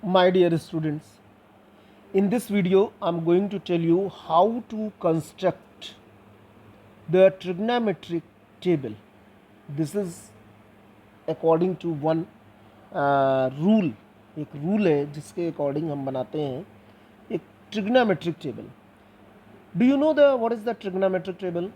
My dear students, in this video I'm going to tell you how to construct the trigonometric table. This is according to one rule. एक rule है जिसके according हम बनाते हैं एक trigonometric table. Do you know what is the trigonometric table?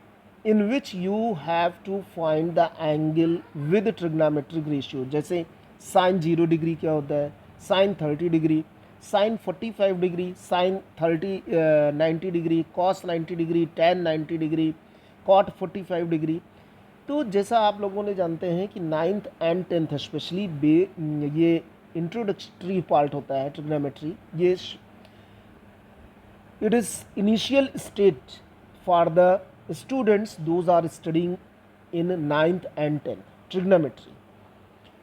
In which you have to find the angle with trigonometric ratio. जैसे sin 0 degree क्या होता है, sin 30 degree, sin 45 degree, sin 90 degree, cos 90 degree, tan 90 degree, cot 45 degree. तो जैसा आप लोगों ने जानते हैं कि 9th एंड 10th स्पेशली ये इंट्रोडक्टरी पार्ट होता है ट्रिग्नोमेट्री. ये it is initial stage for the students those are studying in 9th and 10th trigonometry.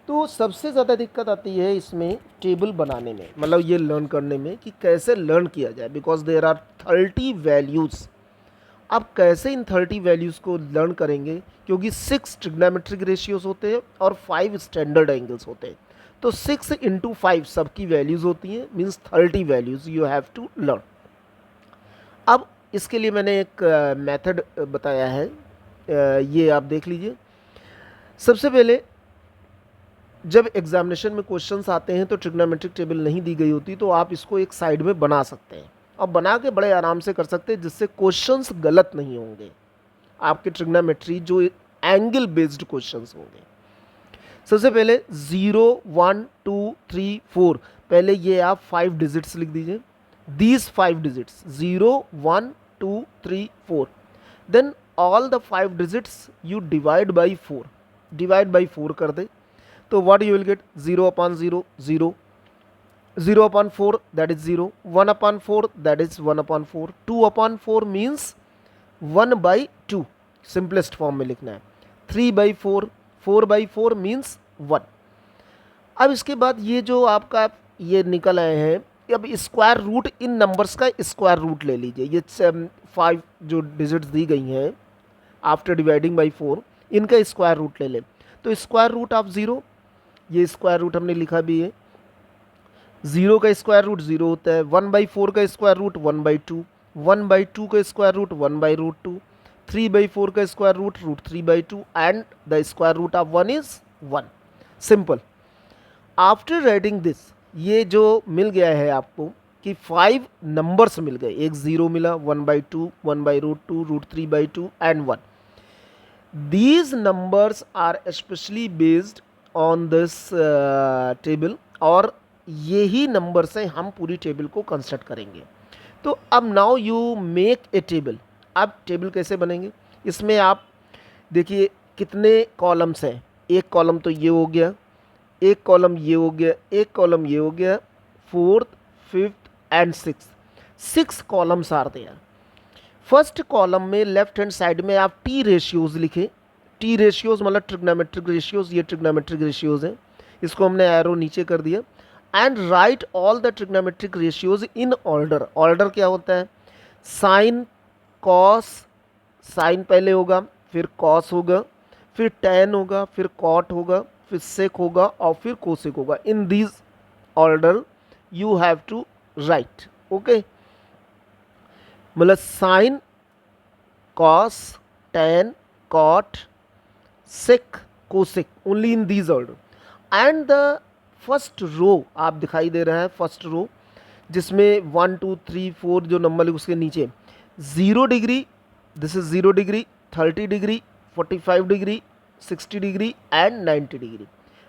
तो सबसे ज़्यादा दिक्कत आती है इसमें टेबल बनाने में, मतलब ये लर्न करने में कि कैसे लर्न किया जाए, बिकॉज देयर आर 30 वैल्यूज़. आप कैसे इन 30 वैल्यूज़ को लर्न करेंगे, क्योंकि 6 ट्रिग्नोमेट्रिक रेशियोज़ होते हैं और 5 स्टैंडर्ड एंगल्स होते हैं. तो 6 × 5 सबकी वैल्यूज़ होती हैं, means 30 values you have to learn. अब इसके लिए मैंने एक मेथड बताया है, ये आप देख लीजिए. सबसे पहले जब एग्जामिनेशन में क्वेश्चंस आते हैं तो ट्रिग्नोमेट्रिक टेबल नहीं दी गई होती, तो आप इसको एक साइड में बना सकते हैं और बना के बड़े आराम से कर सकते हैं, जिससे क्वेश्चंस गलत नहीं होंगे. आपके ट्रिग्नोमेट्री जो एंगल बेस्ड क्वेश्चंस होंगे. सबसे पहले 0 1 2 3 4, पहले ये आप 5 डिजिट्स लिख दीजिए. These 5 digits 0 1 2 3 4, then all the 5 digits you divide by 4. Divide by 4 कर दे तो what you will get 0 upon 0 0, 0 upon 4 that is 0, 1 upon 4 that is 1 upon 4, 2 upon 4 means 1 by 2, simplest form में लिखना है. 3 by 4, 4 by 4 means 1. अब इसके बाद ये जो आपका ये निकल आए हैं, अब स्क्वायर रूट इन नंबर्स का स्क्वायर रूट ले लीजिए. ये 5 जो डिजिट्स दी गई हैं आफ्टर डिवाइडिंग बाई 4, इनका स्क्वायर रूट ले लें. तो स्क्वायर रूट ऑफ 0, ये स्क्वायर रूट हमने लिखा भी है. 0 का स्क्वायर रूट 0 होता है. 1/4 का स्क्वायर रूट 1/2, 1/2 का स्क्वायर रूट 1/√2, 3/4 का square root √3/2 and the square root of 1 is 1. Simple. After writing this, ये जो मिल गया है आपको कि 5 नंबर्स मिल गए, एक 0 मिला, 1/2, 1/√2, √3/2 and 1. These numbers are specially based on this table, और यही नंबर से हम पूरी टेबल को कंस्ट्रक्ट करेंगे. तो अब now you make a table. अब टेबल कैसे बनेंगे, इसमें आप देखिए कितने कॉलम्स हैं. एक कॉलम तो ये हो गया, एक कॉलम ये हो गया, एक कॉलम ये हो गया, 4th 5th and 6 columns are there. First column में लेफ्ट हैंड साइड में आप टी रेशियोज लिखें. टी रेशियोज मतलब ट्रिग्नोमेट्रिक रेशियोज, ये ट्रिग्नोमेट्रिक रेशियोज हैं, इसको हमने एरो नीचे कर दिया. And write all the trigonometric ratios in order. Order क्या होता है, साइन कॉस, साइन पहले होगा, फिर कॉस होगा, फिर टैन होगा, फिर कॉट होगा, फिर सेक होगा और फिर कोसेक होगा. In this order you have to write. Okay, मतलब sine cos tan cot sec cosec, only in this order. And the first row आप दिखाई दे रहा है, फर्स्ट रो जिसमें 1 2 3 4 जो नंबर है उसके नीचे 0 degree, this is 0 degree, 30 degree, 45 degree, 60 degree and 90 degree.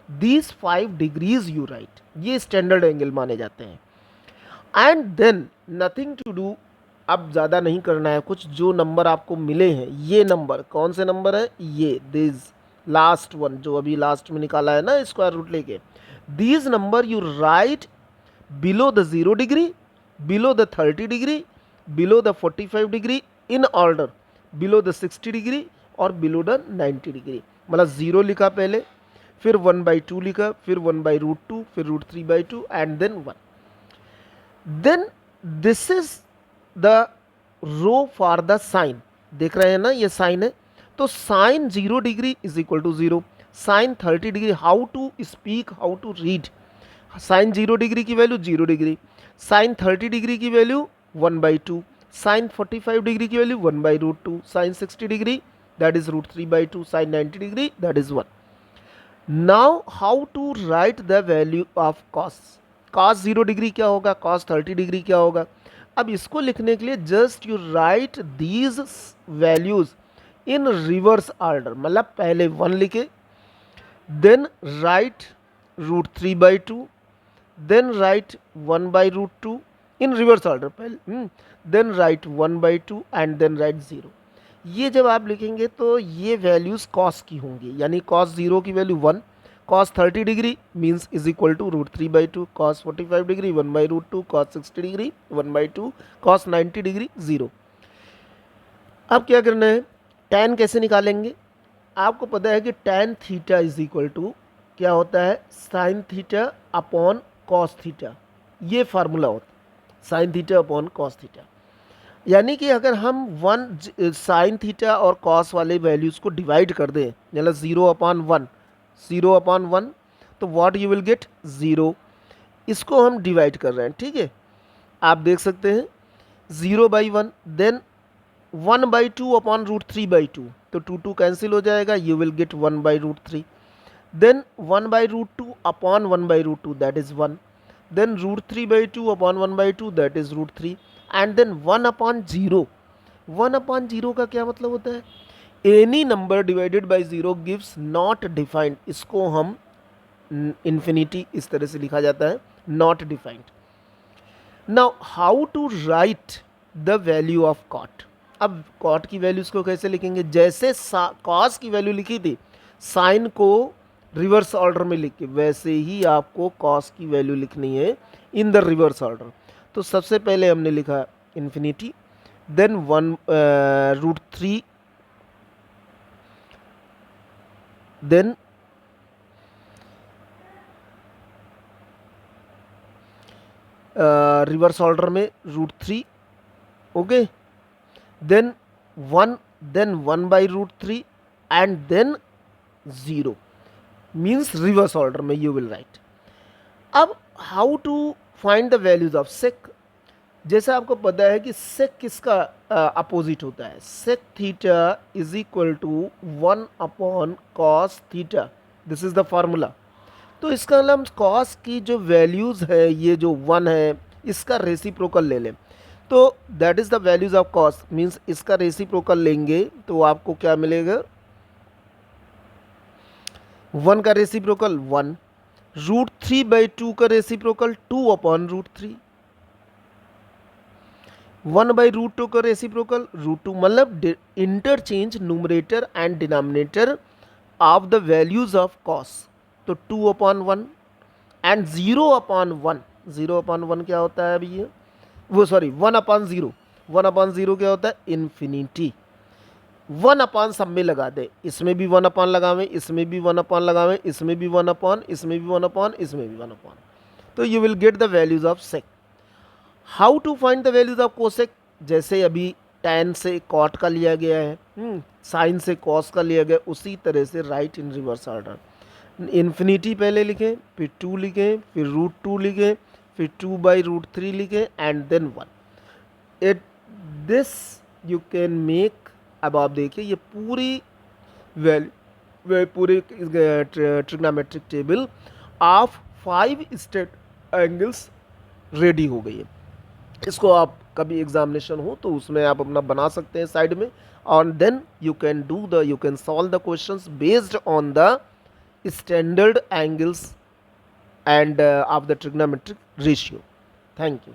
These 5 degrees you write, ये स्टैंडर्ड एंगल माने जाते हैं. And then nothing to do, अब ज़्यादा नहीं करना है कुछ. जो नंबर आपको मिले हैं, ये नंबर कौन से नंबर है, ये दिस लास्ट वन जो अभी लास्ट में निकाला है ना स्क्वायर रूट लेके, these number you right below the 0 degree, below the 30 degree, below the 45 degree, in order below the 60 degree और बिलो द 90 डिग्री. मतलब 0 लिखा पहले, फिर 1/2 लिखा, फिर 1/√2, फिर √3/2 and then 1. Then this is the row for the sine. देख रहे हैं ना, ये साइन है. तो sine 0 degree is equal to 0, sine 30 degree. How to speak, how to read, sine 0 degree की वैल्यू 0 डिग्री, साइन 30 डिग्री की वैल्यू 1/2, साइन 45 डिग्री की वैल्यू 1/√2, sine 60 degree that is √3/2, sine 90 degree that is 1. Now how to write the value of cos. Cos 0 degree क्या होगा, cos 30 degree क्या होगा. अब इसको लिखने के लिए just you write these values in reverse order, मतलब पहले 1 लिखे, then write √3/2, then write 1/√2 in reverse order पहले, then write 1/2 and then write 0. ये जब आप लिखेंगे तो ये वैल्यूज कॉस की होंगी, यानी कॉस 0 की वैल्यू 1, cos 30 degree means is equal to √3/2, cos 45 degree 1/√2, cos 60 degree 1/2, cos 90 degree 0. अब क्या करना है, tan कैसे निकालेंगे. आपको पता है कि tan theta is equal to क्या होता है, sine theta upon cos theta. ये फार्मूला होता है sine theta upon cos theta. यानी कि अगर हम साइन थीटा और कॉस वाले वैल्यूज़ को डिवाइड कर दें, मतलब 0/1, तो व्हाट यू विल गेट 0. इसको हम डिवाइड कर रहे हैं, ठीक है. आप देख सकते हैं 0/1, देन 1/2 अपॉन √3/2, तो 2 कैंसिल हो जाएगा, you will get 1/√3, then 1/√2 upon 1/√2 that is 1, then √3/2 upon 1/2 that is √3, and then 1/0. 1/0 का क्या मतलब होता है, any number divided by 0 gives not defined. इसको हम इन्फिनिटी इस तरह से लिखा जाता है, not defined. Now how to write the value of cot. अब कॉट की वैल्यूज को कैसे लिखेंगे, जैसे कॉस की वैल्यू लिखी थी साइन को रिवर्स ऑर्डर में लिख के, वैसे ही आपको कॉस की वैल्यू लिखनी है इन द रिवर्स ऑर्डर. तो सबसे पहले हमने लिखा infinity, then 1√3, then reverse order में √3, okay, then 1, then 1/√3 and then 0 means reverse order में यू विल राइट. अब how to find the values of sec. जैसे आपको पता है कि सेक किसका अपोजिट होता है, sec theta is equal to 1/cos theta. This is the formula. तो इसका मतलब कॉस की जो वैल्यूज़ है, ये जो 1 है, इसका रेसिप्रोकल ले लें, तो that is the values of cos, means इसका रेसिप्रोकल लेंगे तो आपको क्या मिलेगा, 1 का रेसिप्रोकल 1, √3/2 का रेसिप्रोकल 2/√3, 1/√2 का रेसिप्रोकल √2, मतलब interchange numerator and denominator of the values of cos. तो 2/1 एंड 0/1. 0/1 क्या होता है अभी ये, वो सॉरी 1/0. 1/0 क्या होता है, इन्फिनिटी. 1/ सब में लगा दे, इसमें भी 1/ लगावें, इसमें भी 1/ लगावें, इसमें भी 1/, इसमें भी 1/, इसमें भी 1/. तो you will get the values of sec. How to find the values of cosec. जैसे अभी tan से कॉट का लिया गया है, साइन से कॉस का लिया गया, उसी तरह से राइट इन रिवर्स ऑर्डर. इन्फिनिटी पहले लिखें, फिर 2 लिखें, फिर √2 लिखें, फिर 2/√3 लिखें and then 1. It this you can make. अब आप देखिए ये पूरी पूरी trigonometric table of 5 state angles ready हो गई है. इसको आप कभी एग्जामिनेशन हो तो उसमें आप अपना बना सकते हैं साइड में, और then you can solve the questions based on the standard angles and of the trigonometric ratio. Thank you.